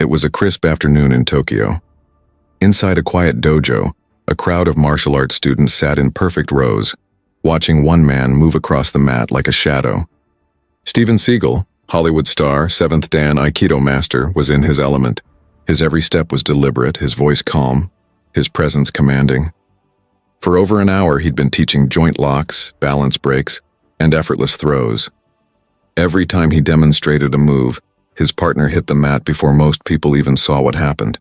It was a crisp afternoon in Tokyo. Inside a quiet dojo, a crowd of martial arts students sat in perfect rows, watching one man move across the mat like a shadow. Steven Seagal, Hollywood star, 7th Dan Aikido master, was in his element. His every step was deliberate, his voice calm, his presence commanding. For over an hour he'd been teaching joint locks, balance breaks, and effortless throws. Every time he demonstrated a move, his partner hit the mat before most people even saw what happened.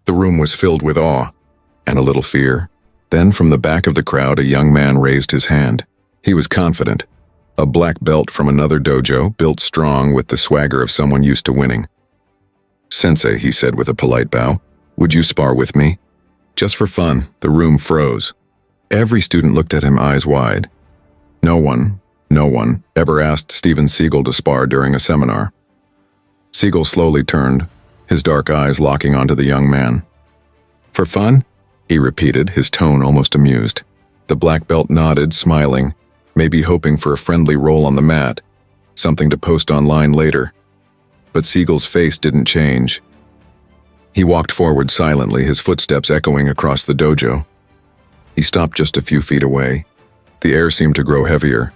The room was filled with awe and a little fear. Then from the back of the crowd, a young man raised his hand. He was confident. A black belt from another dojo, built strong with the swagger of someone used to winning. "Sensei," he said with a polite bow, "would you spar with me?" Just for fun. The room froze. Every student looked at him, eyes wide. No one ever asked Steven Seagal to spar during a seminar. Seagal slowly turned, his dark eyes locking onto the young man. "For fun?" he repeated, his tone almost amused. The black belt nodded, smiling, maybe hoping for a friendly roll on the mat, something to post online later. But Seagal's face didn't change. He walked forward silently, his footsteps echoing across the dojo. He stopped just a few feet away. The air seemed to grow heavier.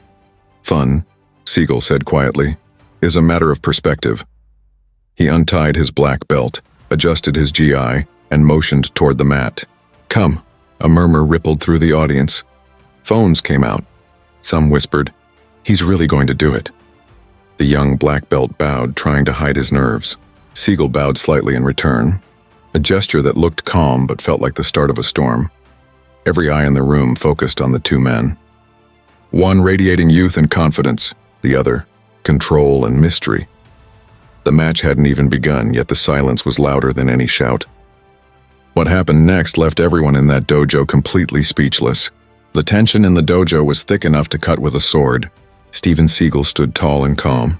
"Fun," Seagal said quietly, "is a matter of perspective." He untied his black belt, adjusted his GI, and motioned toward the mat. "Come." A murmur rippled through the audience. Phones came out. Some whispered, "He's really going to do it." The young black belt bowed, trying to hide his nerves. Seagal bowed slightly in return, a gesture that looked calm but felt like the start of a storm. Every eye in the room focused on the two men. One radiating youth and confidence, the other control and mystery. The match hadn't even begun, yet the silence was louder than any shout. What happened next left everyone in that dojo completely speechless. The tension in the dojo was thick enough to cut with a sword. Steven Seagal stood tall and calm,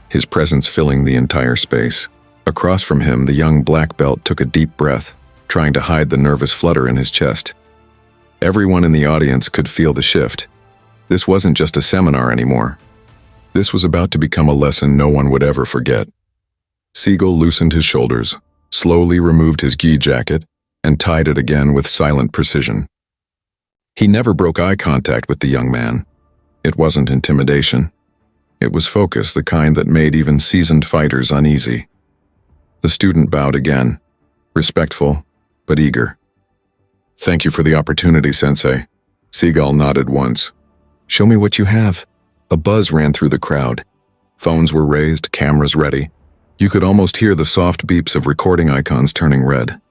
his presence filling the entire space. Across from him, the young black belt took a deep breath, trying to hide the nervous flutter in his chest. Everyone in the audience could feel the shift. This wasn't just a seminar anymore. This was about to become a lesson no one would ever forget. Seagal loosened his shoulders, slowly removed his gi jacket, and tied it again with silent precision. He never broke eye contact with the young man. It wasn't intimidation. It was focus, the kind that made even seasoned fighters uneasy. The student bowed again, respectful but eager. "Thank you for the opportunity, Sensei." Seagal nodded once. "Show me what you have." A buzz ran through the crowd. Phones were raised, cameras ready. You could almost hear the soft beeps of recording icons turning red.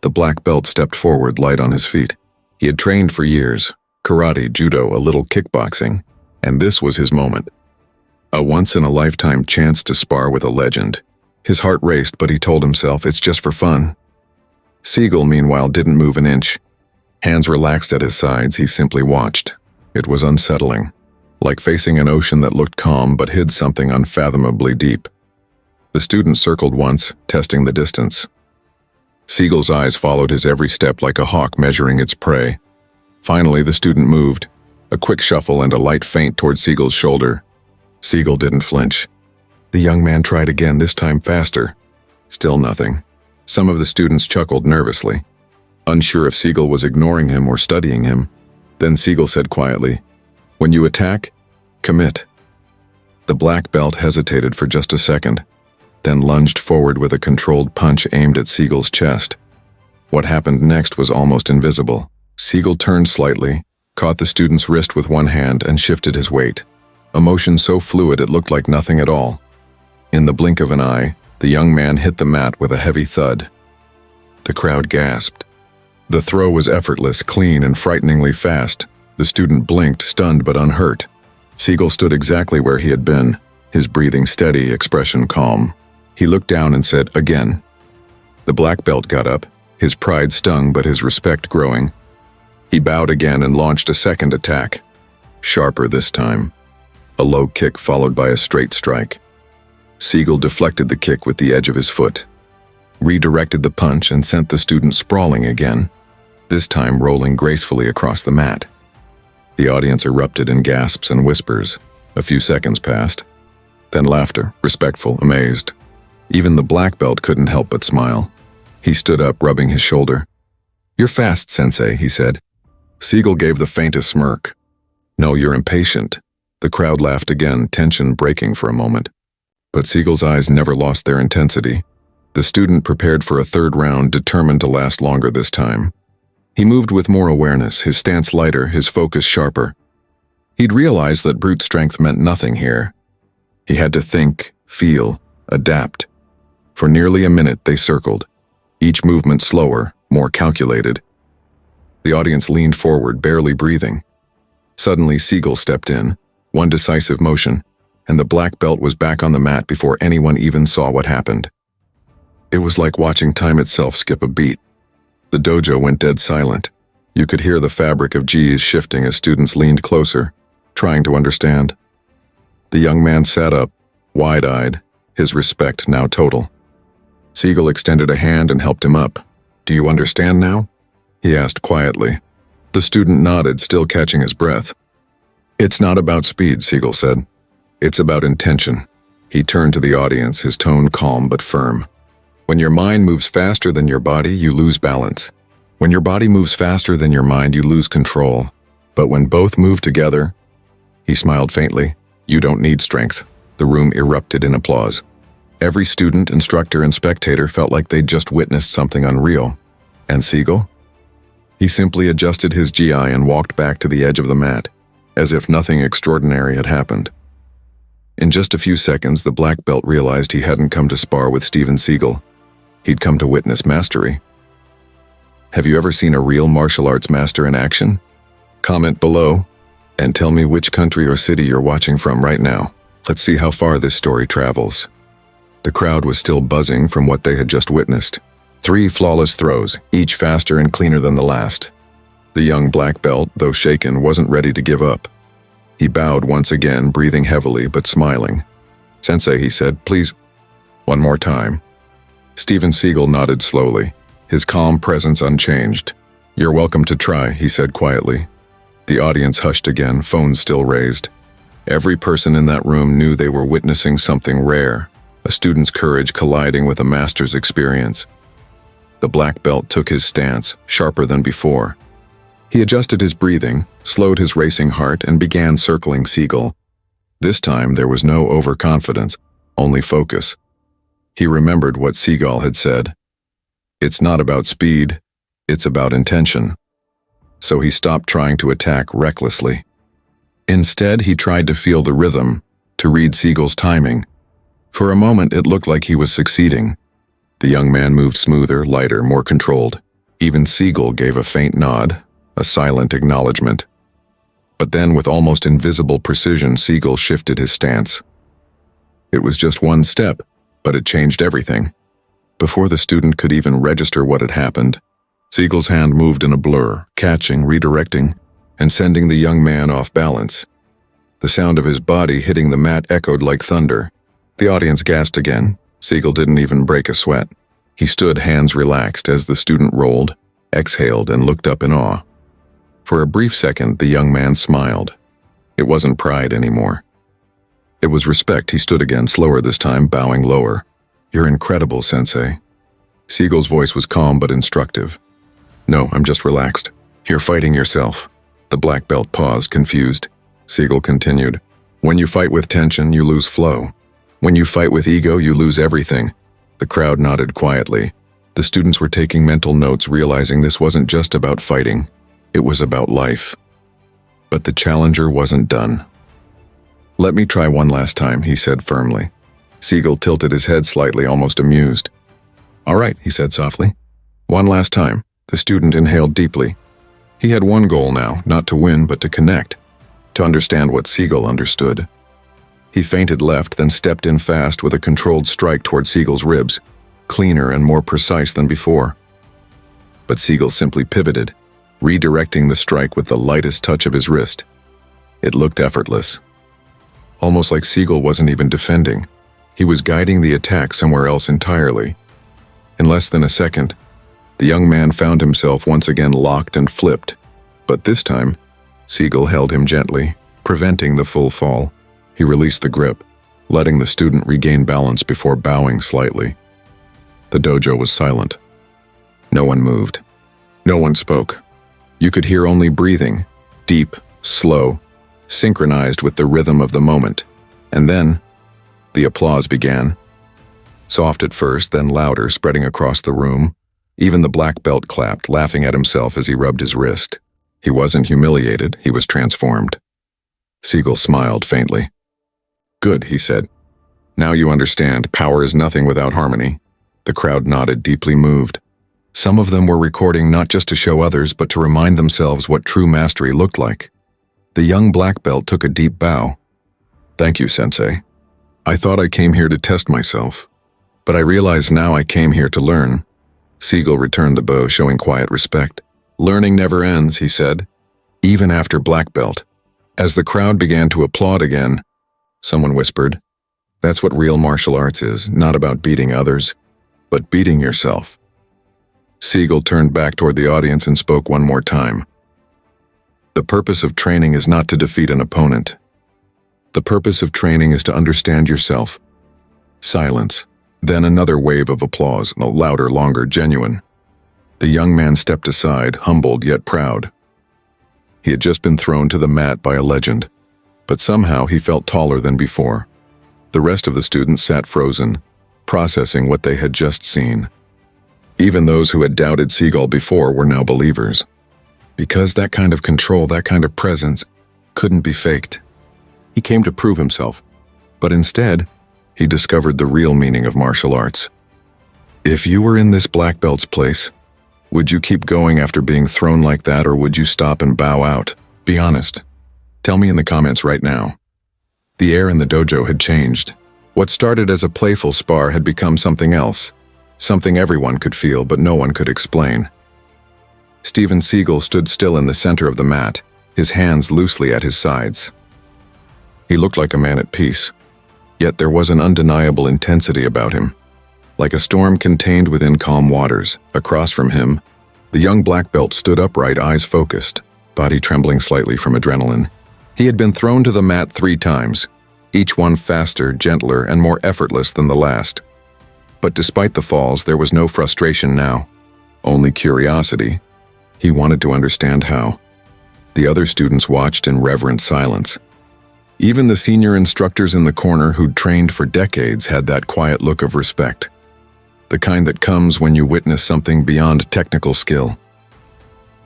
The black belt stepped forward, light on his feet. He had trained for years, karate, judo, a little kickboxing, and this was his moment. A once-in-a-lifetime chance to spar with a legend. His heart raced, but he told himself, it's just for fun. Seagal, meanwhile, didn't move an inch. Hands relaxed at his sides, he simply watched. It was unsettling, like facing an ocean that looked calm but hid something unfathomably deep. The student circled once, testing the distance. Seagal's eyes followed his every step like a hawk measuring its prey. Finally, the student moved, a quick shuffle and a light feint toward Seagal's shoulder. Seagal didn't flinch. The young man tried again, this time faster. Still nothing. Some of the students chuckled nervously, unsure if Seagal was ignoring him or studying him. Then Seagal said quietly, "When you attack, commit." The black belt hesitated for just a second, then lunged forward with a controlled punch aimed at Seagal's chest. What happened next was almost invisible. Seagal turned slightly, caught the student's wrist with one hand, and shifted his weight. A motion so fluid it looked like nothing at all. In the blink of an eye, the young man hit the mat with a heavy thud. The crowd gasped. The throw was effortless, clean, and frighteningly fast. The student blinked, stunned but unhurt. Seagal stood exactly where he had been, his breathing steady, expression calm. He looked down and said, "Again." The black belt got up, his pride stung but his respect growing. He bowed again and launched a second attack. Sharper this time. A low kick followed by a straight strike. Seagal deflected the kick with the edge of his foot, redirected the punch and sent the student sprawling again, this time rolling gracefully across the mat. The audience erupted in gasps and whispers. A few seconds passed. Then laughter, respectful, amazed. Even the black belt couldn't help but smile. He stood up, rubbing his shoulder. "You're fast, Sensei," he said. Seagal gave the faintest smirk. "No, you're impatient." The crowd laughed again, tension breaking for a moment. But Seagal's eyes never lost their intensity. The student prepared for a third round, determined to last longer this time. He moved with more awareness, his stance lighter, his focus sharper. He'd realized that brute strength meant nothing here. He had to think, feel, adapt. For nearly a minute they circled, each movement slower, more calculated. The audience leaned forward, barely breathing. Suddenly Seagal stepped in, one decisive motion, and the black belt was back on the mat before anyone even saw what happened. It was like watching time itself skip a beat. The dojo went dead silent. You could hear the fabric of G's shifting as students leaned closer, trying to understand. The young man sat up, wide-eyed, his respect now total. Seagal extended a hand and helped him up. "Do you understand now?" he asked quietly. The student nodded, still catching his breath. "It's not about speed," Seagal said. "It's about intention." He turned to the audience, his tone calm but firm. "When your mind moves faster than your body, you lose balance. When your body moves faster than your mind, you lose control. But when both move together," he smiled faintly, "you don't need strength." The room erupted in applause. Every student, instructor, and spectator felt like they'd just witnessed something unreal. And Seagal? He simply adjusted his GI and walked back to the edge of the mat, as if nothing extraordinary had happened. In just a few seconds, the black belt realized he hadn't come to spar with Steven Seagal. He'd come to witness mastery. Have you ever seen a real martial arts master in action? Comment below, and tell me which country or city you're watching from right now. Let's see how far this story travels. The crowd was still buzzing from what they had just witnessed. 3 flawless throws, each faster and cleaner than the last. The young black belt, though shaken, wasn't ready to give up. He bowed once again, breathing heavily but smiling. "Sensei," he said, "please, one more time." Steven Seagal nodded slowly, his calm presence unchanged. "You're welcome to try," he said quietly. The audience hushed again, phones still raised. Every person in that room knew they were witnessing something rare, a student's courage colliding with a master's experience. The black belt took his stance, sharper than before. He adjusted his breathing, slowed his racing heart, and began circling Seagal. This time there was no overconfidence, only focus. He remembered what Seagal had said. It's not about speed, it's about intention. So he stopped trying to attack recklessly. Instead, he tried to feel the rhythm, to read Seagal's timing. For a moment, it looked like he was succeeding. The young man moved smoother, lighter, more controlled. Even Seagal gave a faint nod, a silent acknowledgement. But then, with almost invisible precision, Seagal shifted his stance. It was just one step, but it changed everything. Before the student could even register what had happened, Seagal's hand moved in a blur, catching, redirecting, and sending the young man off balance. The sound of his body hitting the mat echoed like thunder. The audience gasped again. Seagal didn't even break a sweat. He stood, hands relaxed, as the student rolled, exhaled, and looked up in awe. For a brief second, the young man smiled. It wasn't pride anymore. It was respect. He stood again, slower this time, bowing lower. "You're incredible, Sensei." Seagal's voice was calm but instructive. "No, I'm just relaxed. You're fighting yourself." The black belt paused, confused. Seagal continued. "When you fight with tension, you lose flow. When you fight with ego, you lose everything." The crowd nodded quietly. The students were taking mental notes, realizing this wasn't just about fighting. It was about life. But the challenger wasn't done. "Let me try one last time," he said firmly. Seagal tilted his head slightly, almost amused. "All right," he said softly. "One last time." The student inhaled deeply. He had one goal now, not to win, but to connect, to understand what Seagal understood. He feinted left, then stepped in fast with a controlled strike toward Seagal's ribs, cleaner and more precise than before. But Seagal simply pivoted, redirecting the strike with the lightest touch of his wrist. It looked effortless. Almost like Seagal wasn't even defending. He was guiding the attack somewhere else entirely. In less than a second, the young man found himself once again locked and flipped. But this time, Seagal held him gently, preventing the full fall. He released the grip, letting the student regain balance before bowing slightly. The dojo was silent. No one moved. No one spoke. You could hear only breathing, deep, slow, synchronized with the rhythm of the moment. And then, the applause began. Soft at first, then louder, spreading across the room. Even the black belt clapped, laughing at himself as he rubbed his wrist. He wasn't humiliated, he was transformed. Seagal smiled faintly. "Good," he said. "Now you understand, power is nothing without harmony." The crowd nodded, deeply moved. Some of them were recording not just to show others, but to remind themselves what true mastery looked like. The young black belt took a deep bow. "Thank you, Sensei. I thought I came here to test myself, but I realize now I came here to learn." Seagal returned the bow, showing quiet respect. "Learning never ends," he said, "even after black belt." As the crowd began to applaud again, someone whispered, "That's what real martial arts is, not about beating others, but beating yourself." Seagal turned back toward the audience and spoke one more time. "The purpose of training is not to defeat an opponent. The purpose of training is to understand yourself." Silence. Then another wave of applause, louder, longer, genuine. The young man stepped aside, humbled yet proud. He had just been thrown to the mat by a legend, but somehow he felt taller than before. The rest of the students sat frozen, processing what they had just seen. Even those who had doubted Seagal before were now believers. Because that kind of control, that kind of presence, couldn't be faked. He came to prove himself, but instead, he discovered the real meaning of martial arts. If you were in this black belt's place, would you keep going after being thrown like that, or would you stop and bow out? Be honest. Tell me in the comments right now. The air in the dojo had changed. What started as a playful spar had become something else, something everyone could feel but no one could explain. Steven Seagal stood still in the center of the mat, his hands loosely at his sides. He looked like a man at peace. Yet there was an undeniable intensity about him. Like a storm contained within calm waters, across from him, the young black belt stood upright, eyes focused, body trembling slightly from adrenaline. He had been thrown to the mat 3 times, each one faster, gentler, and more effortless than the last. But despite the falls, there was no frustration now, only curiosity. He wanted to understand how. The other students watched in reverent silence. Even the senior instructors in the corner who'd trained for decades had that quiet look of respect, the kind that comes when you witness something beyond technical skill.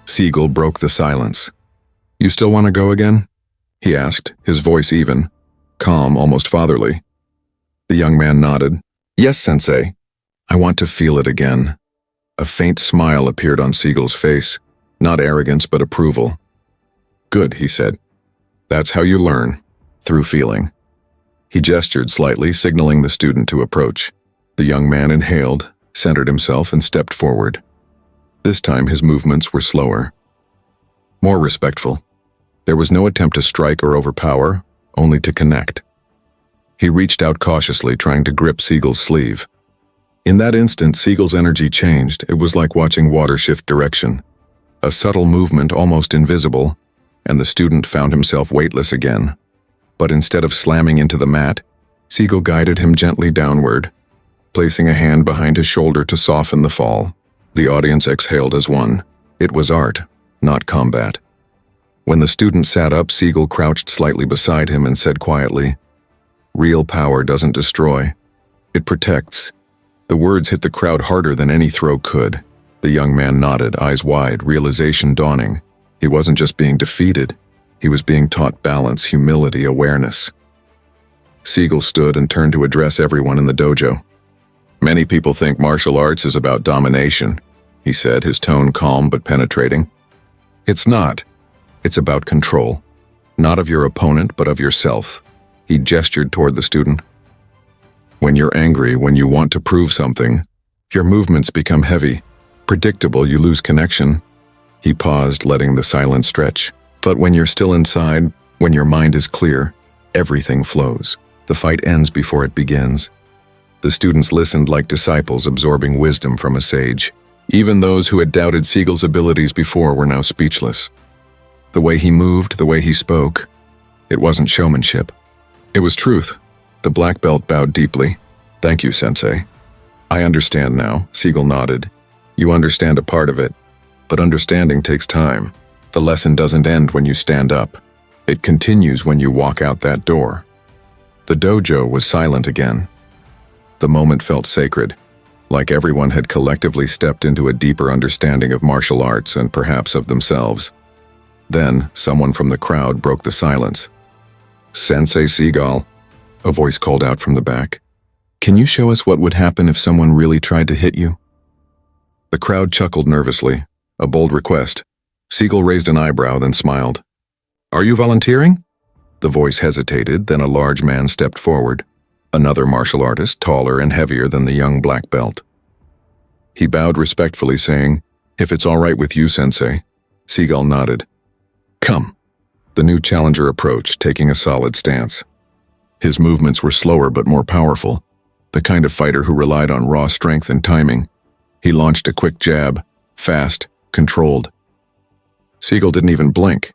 Seagal broke the silence. "You still want to go again?" he asked, his voice even, calm, almost fatherly. The young man nodded. "Yes, Sensei. I want to feel it again." A faint smile appeared on Seagal's face, not arrogance but approval. "Good," he said. "That's how you learn. Through feeling." He gestured slightly, signaling the student to approach. The young man inhaled, centered himself, and stepped forward. This time his movements were slower, more respectful. There was no attempt to strike or overpower, only to connect. He reached out cautiously, trying to grip Seagal's sleeve. In that instant, Seagal's energy changed. It was like watching water shift direction. A subtle movement, almost invisible, and the student found himself weightless again. But instead of slamming into the mat, Seagal guided him gently downward, placing a hand behind his shoulder to soften the fall. The audience exhaled as one. It was art, not combat. When the student sat up, Seagal crouched slightly beside him and said quietly, "Real power doesn't destroy. It protects." The words hit the crowd harder than any throw could. The young man nodded, eyes wide, realization dawning. He wasn't just being defeated. He was being taught balance, humility, awareness. Seagal stood and turned to address everyone in the dojo. "Many people think martial arts is about domination," he said, his tone calm but penetrating. "It's not. It's about control. Not of your opponent, but of yourself." He gestured toward the student. "When you're angry, when you want to prove something, your movements become heavy. Predictable, you lose connection." He paused, letting the silence stretch. "But when you're still inside, when your mind is clear, everything flows. The fight ends before it begins." The students listened like disciples absorbing wisdom from a sage. Even those who had doubted Seagal's abilities before were now speechless. The way he moved, the way he spoke, it wasn't showmanship. It was truth. The black belt bowed deeply. Thank you, Sensei. I understand now, Seagal nodded. You understand a part of it, but understanding takes time. The lesson doesn't end when you stand up. It continues when you walk out that door. The dojo was silent again. The moment felt sacred, like everyone had collectively stepped into a deeper understanding of martial arts and perhaps of themselves. Then, someone from the crowd broke the silence. Sensei Seagal, a voice called out from the back. Can you show us what would happen if someone really tried to hit you? The crowd chuckled nervously, a bold request. Seagal raised an eyebrow, then smiled. Are you volunteering? The voice hesitated, then a large man stepped forward. Another martial artist, taller and heavier than the young black belt. He bowed respectfully, saying, If it's all right with you, Sensei. Seagal nodded. Come. The new challenger approached, taking a solid stance. His movements were slower but more powerful, the kind of fighter who relied on raw strength and timing. He launched a quick jab, fast, controlled. Seagal didn't even blink.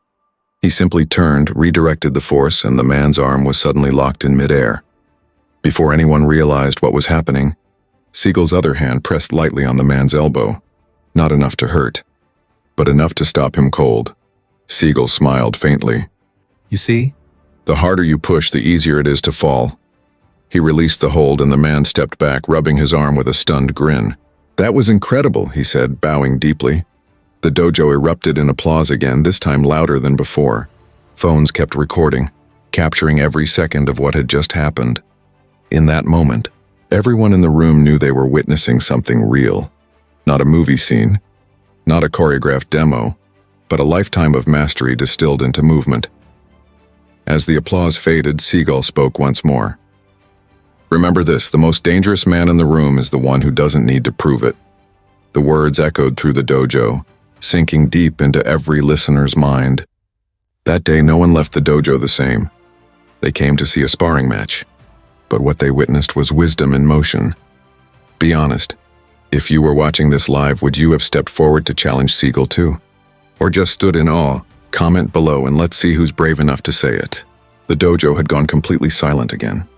He simply turned, redirected the force, and the man's arm was suddenly locked in midair. Before anyone realized what was happening, Seagal's other hand pressed lightly on the man's elbow, not enough to hurt, but enough to stop him cold. Seagal smiled faintly. You see? The harder you push, the easier it is to fall. He released the hold and the man stepped back, rubbing his arm with a stunned grin. That was incredible, he said, bowing deeply. The dojo erupted in applause again, this time louder than before. Phones kept recording, capturing every second of what had just happened. In that moment, everyone in the room knew they were witnessing something real. Not a movie scene, not a choreographed demo, but a lifetime of mastery distilled into movement. As the applause faded, Seagal spoke once more. Remember this, the most dangerous man in the room is the one who doesn't need to prove it. The words echoed through the dojo, sinking deep into every listener's mind. That day, no one left the dojo the same. They came to see a sparring match, but what they witnessed was wisdom in motion. Be honest, if you were watching this live, would you have stepped forward to challenge Seagal too? Or just stood in awe? Comment below and let's see who's brave enough to say it. The dojo had gone completely silent again.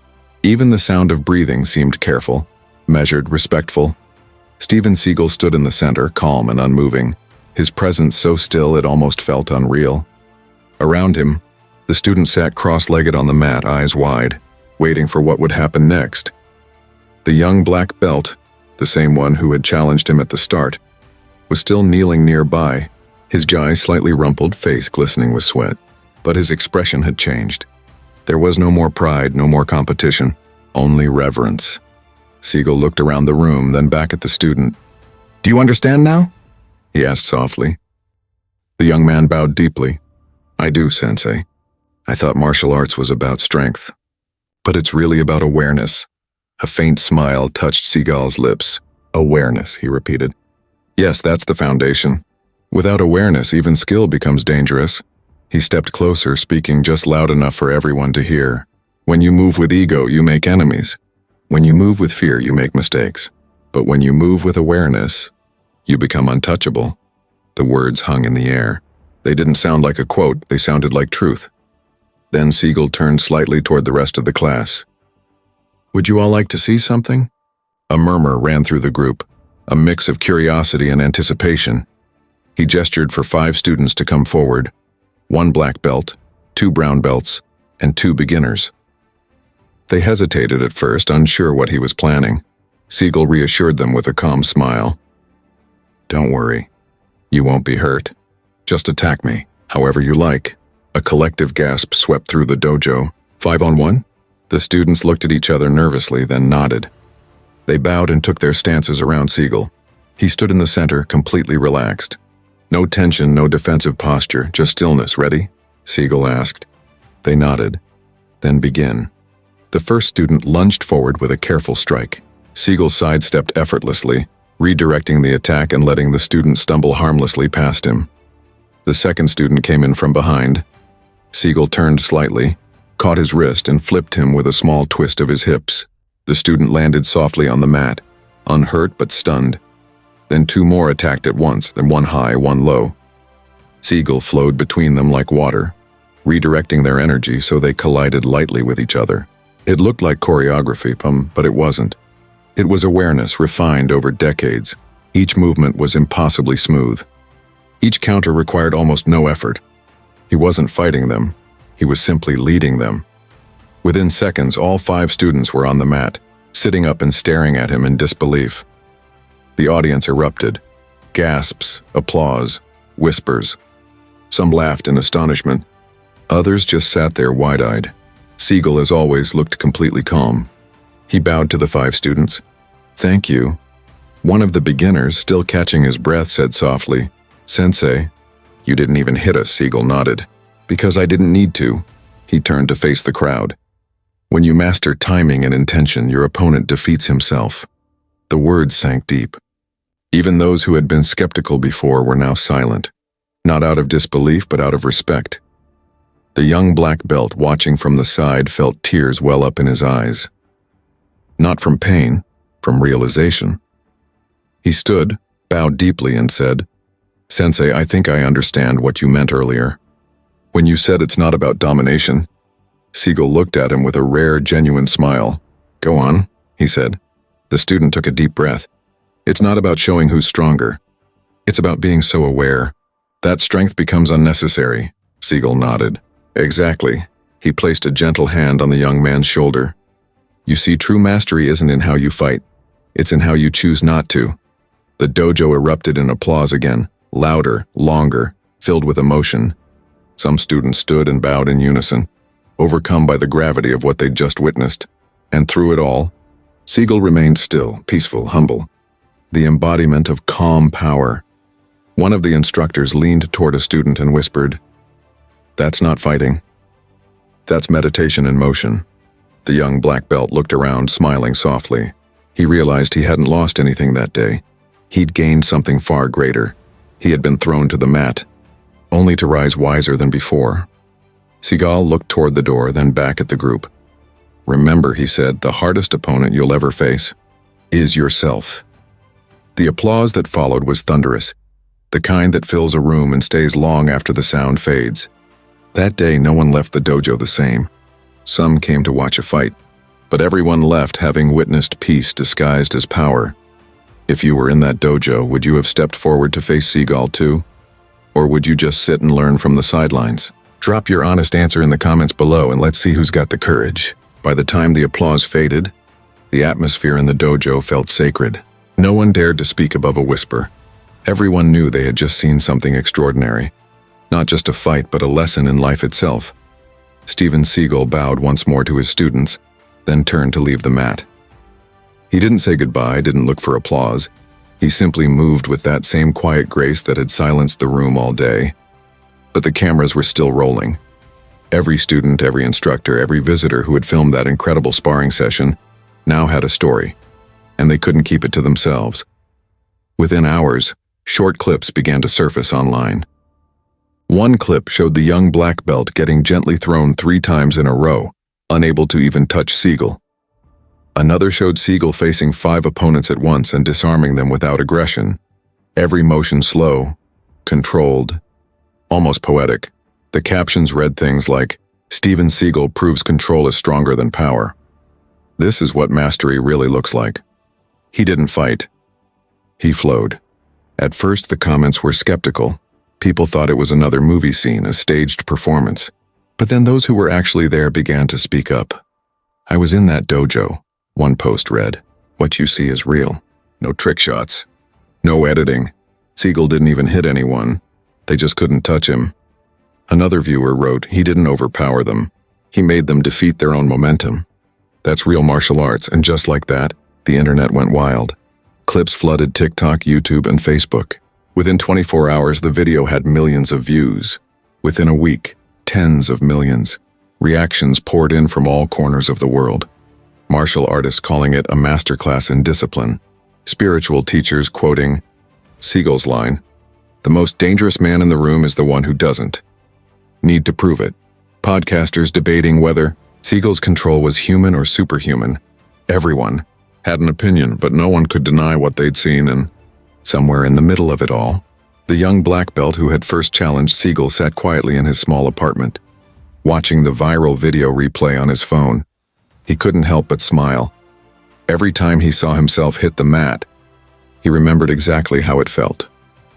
Even the sound of breathing seemed careful, measured, respectful. Steven Seagal stood in the center, calm and unmoving, his presence so still it almost felt unreal. Around him, the student sat cross-legged on the mat, eyes wide, waiting for what would happen next. The young black belt, the same one who had challenged him at the start, was still kneeling nearby, his eyes slightly rumpled, face glistening with sweat. But his expression had changed. There was no more pride, no more competition, only reverence. Seagal looked around the room, then back at the student. Do you understand now? He asked softly. The young man bowed deeply. I do, Sensei. I thought martial arts was about strength. But it's really about awareness. A faint smile touched Seagal's lips. Awareness, he repeated. Yes, that's the foundation. Without awareness, even skill becomes dangerous. He stepped closer, speaking just loud enough for everyone to hear. When you move with ego, you make enemies. When you move with fear, you make mistakes. But when you move with awareness, you become untouchable. The words hung in the air. They didn't sound like a quote, they sounded like truth. Then Seagal turned slightly toward the rest of the class. Would you all like to see something? A murmur ran through the group, a mix of curiosity and anticipation. He gestured for 5 students to come forward. 1 black belt, 2 brown belts, and 2 beginners. They hesitated at first, unsure what he was planning. Seagal reassured them with a calm smile. Don't worry. You won't be hurt. Just attack me, however you like. A collective gasp swept through the dojo. 5-on-1? The students looked at each other nervously, then nodded. They bowed and took their stances around Seagal. He stood in the center, completely relaxed. No tension, no defensive posture, just stillness. Ready? Seagal asked. They nodded. Then begin. The first student lunged forward with a careful strike. Seagal sidestepped effortlessly, redirecting the attack and letting the student stumble harmlessly past him. The second student came in from behind. Seagal turned slightly, caught his wrist and flipped him with a small twist of his hips. The student landed softly on the mat, unhurt but stunned. Then 2 more attacked at once, then 1 high, 1 low. Seagal flowed between them like water, redirecting their energy so they collided lightly with each other. It looked like choreography, but it wasn't. It was awareness refined over decades. Each movement was impossibly smooth. Each counter required almost no effort. He wasn't fighting them. He was simply leading them. Within seconds, all 5 students were on the mat, sitting up and staring at him in disbelief. The audience erupted. Gasps, applause, whispers. Some laughed in astonishment. Others just sat there wide-eyed. Seagal, as always, looked completely calm. He bowed to the 5 students. "Thank you." One of the beginners, still catching his breath, said softly, "Sensei." "You didn't even hit us," Seagal nodded. "Because I didn't need to." He turned to face the crowd. "When you master timing and intention, your opponent defeats himself." The words sank deep. Even those who had been skeptical before were now silent, not out of disbelief but out of respect. The young black belt watching from the side felt tears well up in his eyes. Not from pain, from realization. He stood, bowed deeply, and said, "Sensei, I think I understand what you meant earlier. When you said it's not about domination." Seagal looked at him with a rare, genuine smile. "Go on," he said. The student took a deep breath. "It's not about showing who's stronger. It's about being so aware. That strength becomes unnecessary." Seagal nodded. "Exactly." He placed a gentle hand on the young man's shoulder. "You see, true mastery isn't in how you fight. It's in how you choose not to." The dojo erupted in applause again, louder, longer, filled with emotion. Some students stood and bowed in unison, overcome by the gravity of what they'd just witnessed. And through it all, Seagal remained still, peaceful, humble. The embodiment of calm power. One of the instructors leaned toward a student and whispered, "That's not fighting. That's meditation in motion." The young black belt looked around, smiling softly. He realized he hadn't lost anything that day. He'd gained something far greater. He had been thrown to the mat, only to rise wiser than before. Seagal looked toward the door, then back at the group. "Remember," he said, "the hardest opponent you'll ever face is yourself." The applause that followed was thunderous, the kind that fills a room and stays long after the sound fades. That day, no one left the dojo the same. Some came to watch a fight, but everyone left having witnessed peace disguised as power. If you were in that dojo, would you have stepped forward to face Seagal too? Or would you just sit and learn from the sidelines? Drop your honest answer in the comments below and let's see who's got the courage. By the time the applause faded, the atmosphere in the dojo felt sacred. No one dared to speak above a whisper. Everyone knew they had just seen something extraordinary. Not just a fight, but a lesson in life itself. Steven Seagal bowed once more to his students, then turned to leave the mat. He didn't say goodbye, didn't look for applause. He simply moved with that same quiet grace that had silenced the room all day. But the cameras were still rolling. Every student, every instructor, every visitor who had filmed that incredible sparring session now had a story, and they couldn't keep it to themselves. Within hours, short clips began to surface online. One clip showed the young black belt getting gently thrown 3 times in a row, unable to even touch Seagal. Another showed Seagal facing 5 opponents at once and disarming them without aggression. Every motion slow, controlled, almost poetic. The captions read things like, "Steven Seagal proves control is stronger than power." This is what mastery really looks like. He didn't fight. He flowed. At first, the comments were skeptical. People thought it was another movie scene, a staged performance. But then those who were actually there began to speak up. "I was in that dojo," one post read. "What you see is real. No trick shots. No editing. Seagal didn't even hit anyone. They just couldn't touch him." Another viewer wrote, "He didn't overpower them. He made them defeat their own momentum." That's real martial arts, and just like that, the internet went wild. Clips flooded TikTok, YouTube, and Facebook. Within 24 hours, the video had millions of views. Within a week, tens of millions. Reactions poured in from all corners of the world. Martial artists calling it a masterclass in discipline. Spiritual teachers quoting Seagal's line, "The most dangerous man in the room is the one who doesn't need to prove it." Podcasters debating whether Seagal's control was human or superhuman. Everyone had an opinion, but no one could deny what they'd seen, and somewhere in the middle of it all, the young black belt who had first challenged Seagal sat quietly in his small apartment, watching the viral video replay on his phone. He couldn't help but smile. Every time he saw himself hit the mat, he remembered exactly how it felt.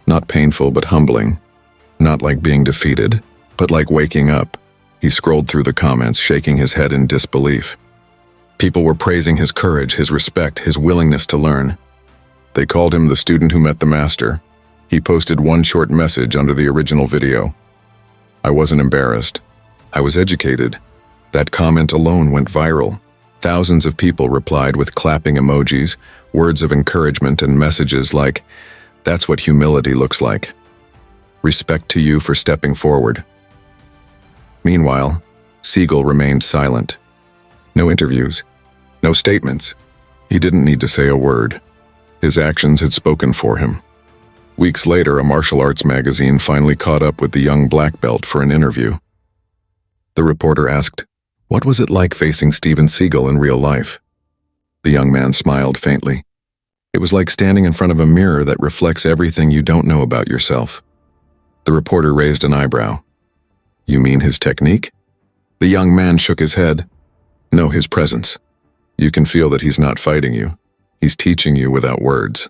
Not painful, but humbling. Not like being defeated, but like waking up. He scrolled through the comments, shaking his head in disbelief. People were praising his courage, his respect, his willingness to learn. They called him the student who met the master. He posted one short message under the original video. I wasn't embarrassed. I was educated. That comment alone went viral. Thousands of people replied with clapping emojis, words of encouragement, and messages like, "That's what humility looks like. Respect to you for stepping forward." Meanwhile, Seagal remained silent. No interviews, no statements. He didn't need to say a word. His actions had spoken for him. Weeks later, a martial arts magazine finally caught up with the young black belt for an interview. The reporter asked, "What was it like facing Steven Seagal in real life?" The young man smiled faintly. "It was like standing in front of a mirror that reflects everything you don't know about yourself." The reporter raised an eyebrow. "You mean his technique?" The young man shook his head. "No, his presence. You can feel that he's not fighting you. He's teaching you without words."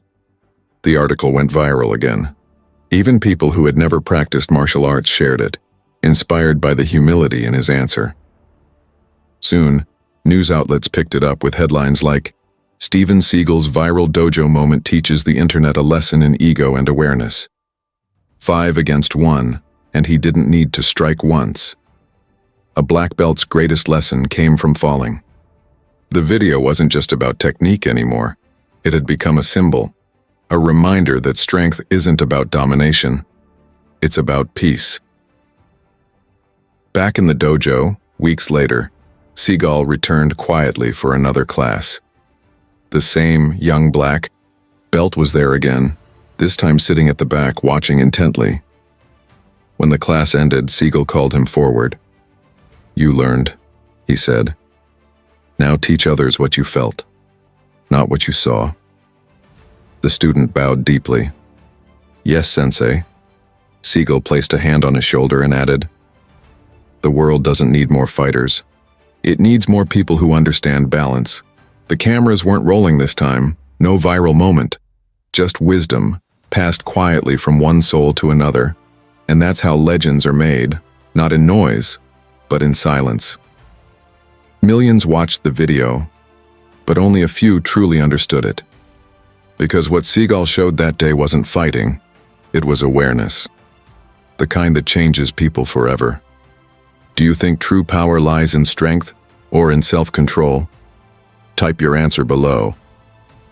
The article went viral again. Even people who had never practiced martial arts shared it, inspired by the humility in his answer. Soon, news outlets picked it up with headlines like, "Steven Seagal's viral dojo moment teaches the internet a lesson in ego and awareness. 5 against 1, and he didn't need to strike once. A black belt's greatest lesson came from falling." The video wasn't just about technique anymore. It had become a symbol, a reminder that strength isn't about domination. It's about peace. Back in the dojo, weeks later, Seagal returned quietly for another class. The same young black belt was there again, this time sitting at the back, watching intently. When the class ended, Seagal called him forward. "You learned," he said. "Now teach others what you felt, not what you saw." The student bowed deeply. "Yes, sensei." Seagal placed a hand on his shoulder and added, "The world doesn't need more fighters. It needs more people who understand balance." The cameras weren't rolling this time, no viral moment, just wisdom passed quietly from one soul to another. And that's how legends are made, not in noise, but in silence. Millions watched the video, but only a few truly understood it. Because what Seagal showed that day wasn't fighting, it was awareness. The kind that changes people forever. Do you think true power lies in strength or in self-control? Type your answer below,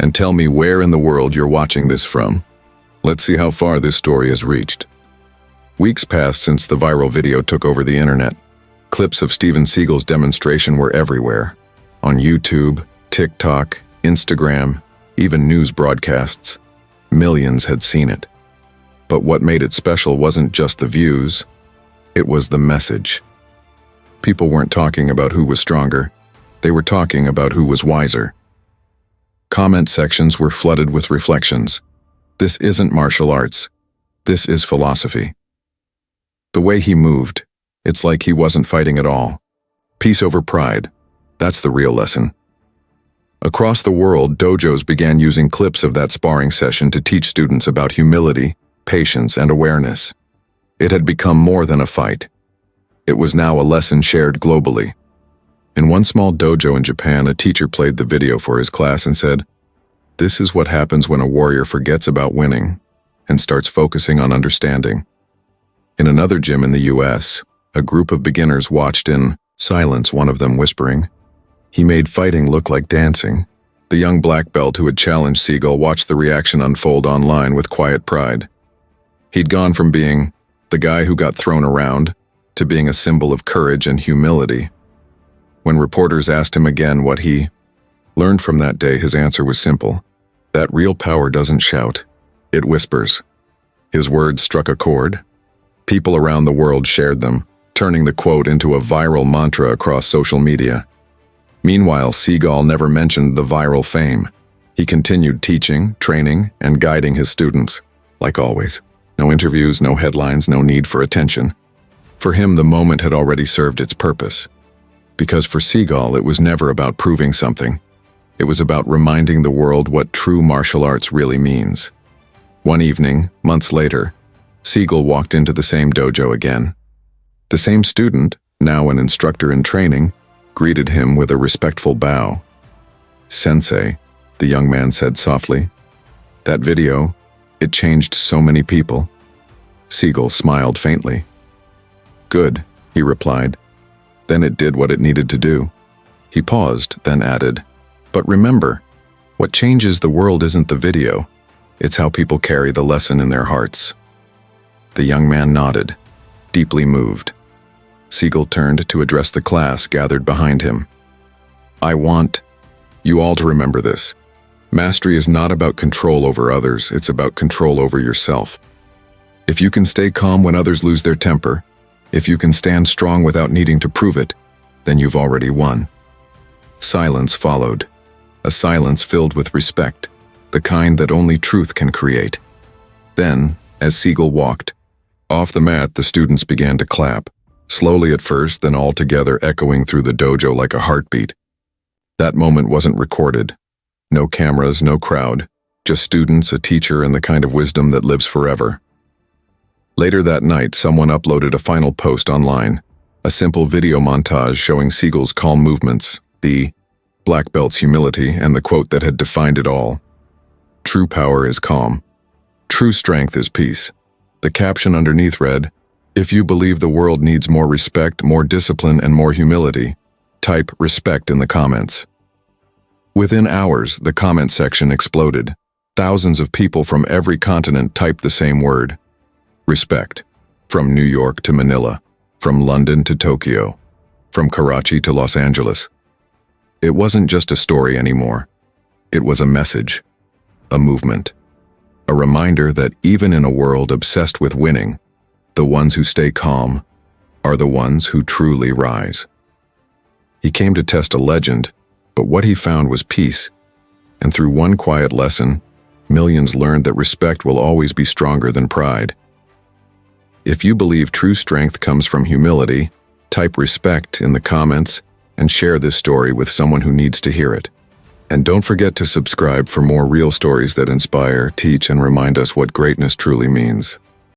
and tell me where in the world you're watching this from. Let's see how far this story has reached. Weeks passed since the viral video took over the internet. Clips of Steven Seagal's demonstration were everywhere. On YouTube, TikTok, Instagram, even news broadcasts. Millions had seen it. But what made it special wasn't just the views, it was the message. People weren't talking about who was stronger, they were talking about who was wiser. Comment sections were flooded with reflections. This isn't martial arts. This is philosophy. The way he moved, it's like he wasn't fighting at all. Peace over pride. That's the real lesson. Across the world, dojos began using clips of that sparring session to teach students about humility, patience, and awareness. It had become more than a fight. It was now a lesson shared globally. In one small dojo in Japan, a teacher played the video for his class and said, "This is what happens when a warrior forgets about winning and starts focusing on understanding." In another gym in the US, a group of beginners watched in silence, one of them whispering, "He made fighting look like dancing." The young black belt who had challenged Seagal watched the reaction unfold online with quiet pride. He'd gone from being the guy who got thrown around to being a symbol of courage and humility. When reporters asked him again what he learned from that day, his answer was simple. That real power doesn't shout, it whispers. His words struck a chord. People around the world shared them, turning the quote into a viral mantra across social media. Meanwhile, Seagal never mentioned the viral fame. He continued teaching, training, and guiding his students, like always. No interviews, no headlines, no need for attention. For him, the moment had already served its purpose. Because for Seagal, it was never about proving something. It was about reminding the world what true martial arts really means. One evening, months later, Seagal walked into the same dojo again. The same student, now an instructor in training, greeted him with a respectful bow. "Sensei," the young man said softly. "That video, it changed so many people." Seagal smiled faintly. "Good," he replied. "Then it did what it needed to do." He paused, then added, "But remember, what changes the world isn't the video, it's how people carry the lesson in their hearts." The young man nodded, deeply moved. Seagal turned to address the class gathered behind him. "I want you all to remember this. Mastery is not about control over others, it's about control over yourself. If you can stay calm when others lose their temper, if you can stand strong without needing to prove it, then you've already won." Silence followed, a silence filled with respect, the kind that only truth can create. Then, as Seagal walked off the mat, the students began to clap, slowly at first, then all together, echoing through the dojo like a heartbeat. That moment wasn't recorded. No cameras, no crowd, just students, a teacher, and the kind of wisdom that lives forever. Later that night, someone uploaded a final post online, a simple video montage showing Seagal's calm movements, the black belt's humility, and the quote that had defined it all. "True power is calm. True strength is peace." The caption underneath read, "If you believe the world needs more respect, more discipline, and more humility, type respect in the comments." Within hours, the comment section exploded. Thousands of people from every continent typed the same word. Respect. From New York to Manila, from London to Tokyo, from Karachi to Los Angeles. It wasn't just a story anymore. It was a message, a movement, a reminder that even in a world obsessed with winning, the ones who stay calm are the ones who truly rise. He came to test a legend, but what he found was peace. And through one quiet lesson, millions learned that respect will always be stronger than pride. If you believe true strength comes from humility, type respect in the comments and share this story with someone who needs to hear it. And don't forget to subscribe for more real stories that inspire, teach, and remind us what greatness truly means.